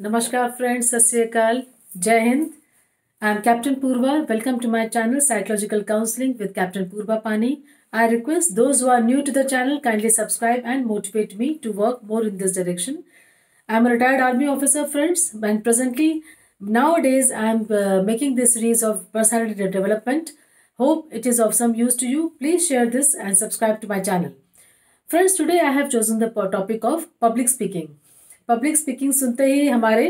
Namaskar friends, Sat Sri Akal, Jai Hind. I am Captain Purva. Welcome to my channel Psychological Counseling with Captain Purva Pani. I request those who are new to the channel kindly subscribe and motivate me to work more in this direction. I am a retired army officer friends and presently nowadays I am making this series of personality development. Hope it is of some use to you. Please share this and subscribe to my channel. Friends, today I have chosen the topic of public speaking. Public speaking सुनते ही हमारे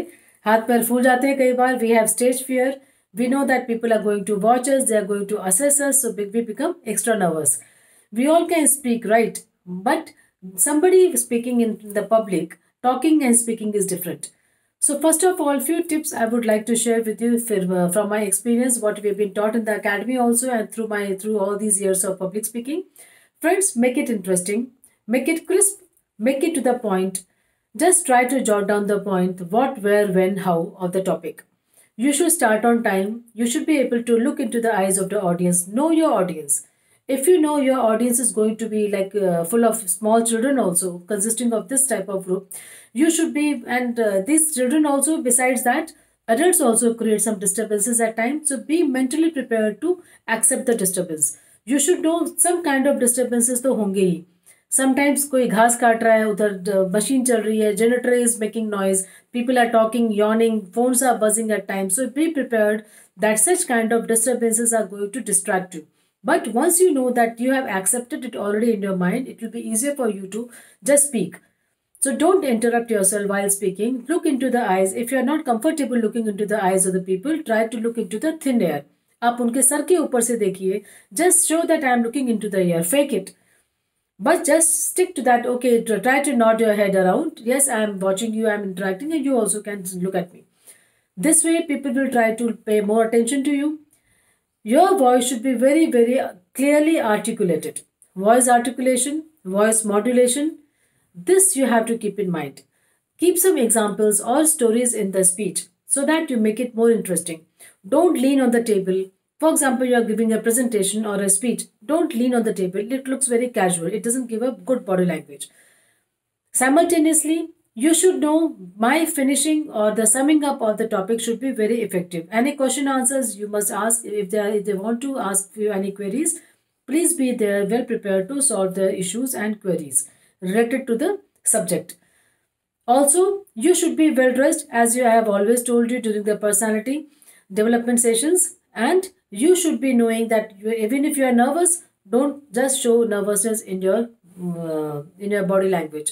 हाथ पैर फूल जाते हैं कई बार. We have stage fear. We know that people are going to watch us, they are going to assess us, so we become extra nervous. We all can speak, right? But somebody speaking in the public, talking and speaking is different. So first of all, few tips I would like to share with you from my experience, what we have been taught in the academy also, and through all these years of public speaking. Friends, make it interesting, make it crisp, make it to the point. Just try to jot down the point, what, where, when, how of the topic. You should start on time. You should be able to look into the eyes of the audience. Know your audience. If you know your audience is going to be like full of small children also, consisting of this type of group, you should be, and these children also, besides that, adults also create some disturbances at times. So be mentally prepared to accept the disturbance. You should know some kind of disturbances तो होंगे ही. Sometimes कोई घास काट रहा है, उधर machine चल रही है, generator is making noise, people are talking, yawning, phones are buzzing at times. So be prepared that such kind of disturbances are going to distract you. But once you know that you have accepted it already in your mind, it will be easier for you to just speak. So don't interrupt yourself while speaking. Look into the eyes. If you are not comfortable looking into the eyes of the people, try to look into the thin air. आप उनके sir के ऊपर से देखिए. Just show that I am looking into the air. Fake it. But just stick to that. Okay, try to nod your head around. Yes, I am watching you, I am interacting, and you also can look at me. This way, people will try to pay more attention to you. Your voice should be very, very clearly articulated. Voice articulation, voice modulation, this you have to keep in mind. Keep some examples or stories in the speech so that you make it more interesting. Don't lean on the table. For example, you are giving a presentation or a speech. Don't lean on the table. It looks very casual. It doesn't give a good body language. Simultaneously, you should know my finishing or the summing up of the topic should be very effective. Any question answers you must ask. If they want to ask you any queries, please be there well prepared to solve the issues and queries related to the subject. Also, you should be well dressed, as I have always told you during the personality development sessions, and you should be knowing that even if you are nervous, don't just show nervousness in your body language.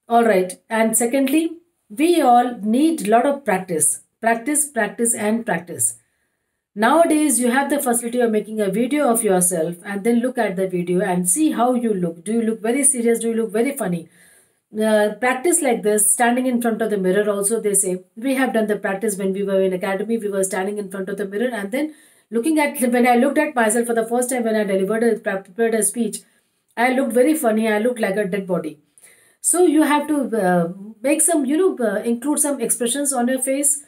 All right, and secondly, we all need a lot of practice. Practice, practice, and practice. Nowadays, you have the facility of making a video of yourself and then look at the video and see how you look. Do you look very serious? Do you look very funny? Practice like this, standing in front of the mirror also, they say. We have done the practice when we were in academy. We were standing in front of the mirror and then looking at, when I looked at myself for the first time when I prepared a speech, I looked very funny. I looked like a dead body. So you have to make some, include some expressions on your face,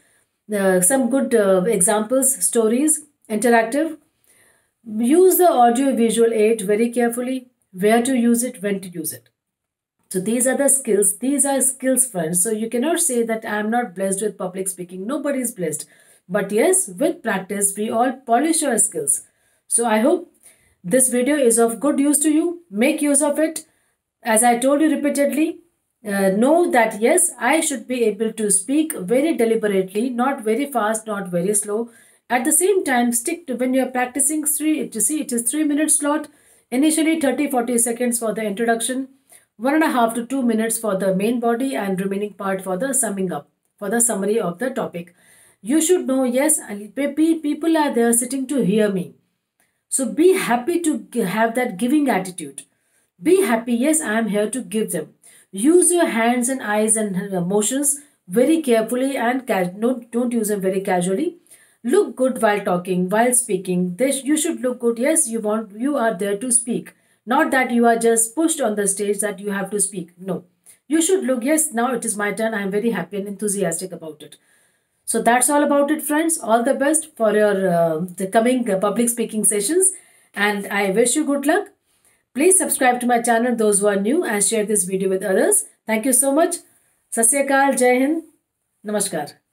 some good examples, stories, interactive. Use the audio visual aid very carefully, where to use it, when to use it. So these are the skills. These are skills, friends. So you cannot say that I am not blessed with public speaking. Nobody is blessed. But yes, with practice, we all polish our skills. So I hope this video is of good use to you. Make use of it. As I told you repeatedly, know that yes, I should be able to speak very deliberately, not very fast, not very slow. At the same time, stick to when you are practicing it is 3 minute slot. Initially 30-40 seconds for the introduction, 1.5 to 2 minutes for the main body, and remaining part for the summing up, for the summary of the topic. You should know, yes, people are there sitting to hear me. So be happy to have that giving attitude. Be happy, yes, I am here to give them. Use your hands and eyes and motions very carefully and don't use them very casually. Look good while talking, while speaking. You should look good. Yes, you are there to speak. Not that you are just pushed on the stage that you have to speak. No. You should look, yes, now it is my turn. I am very happy and enthusiastic about it. So that's all about it, friends. All the best for your the coming public speaking sessions. And I wish you good luck. Please subscribe to my channel, those who are new, and share this video with others. Thank you so much. Sat Sri Akal, Jai Hind. नमस्कार।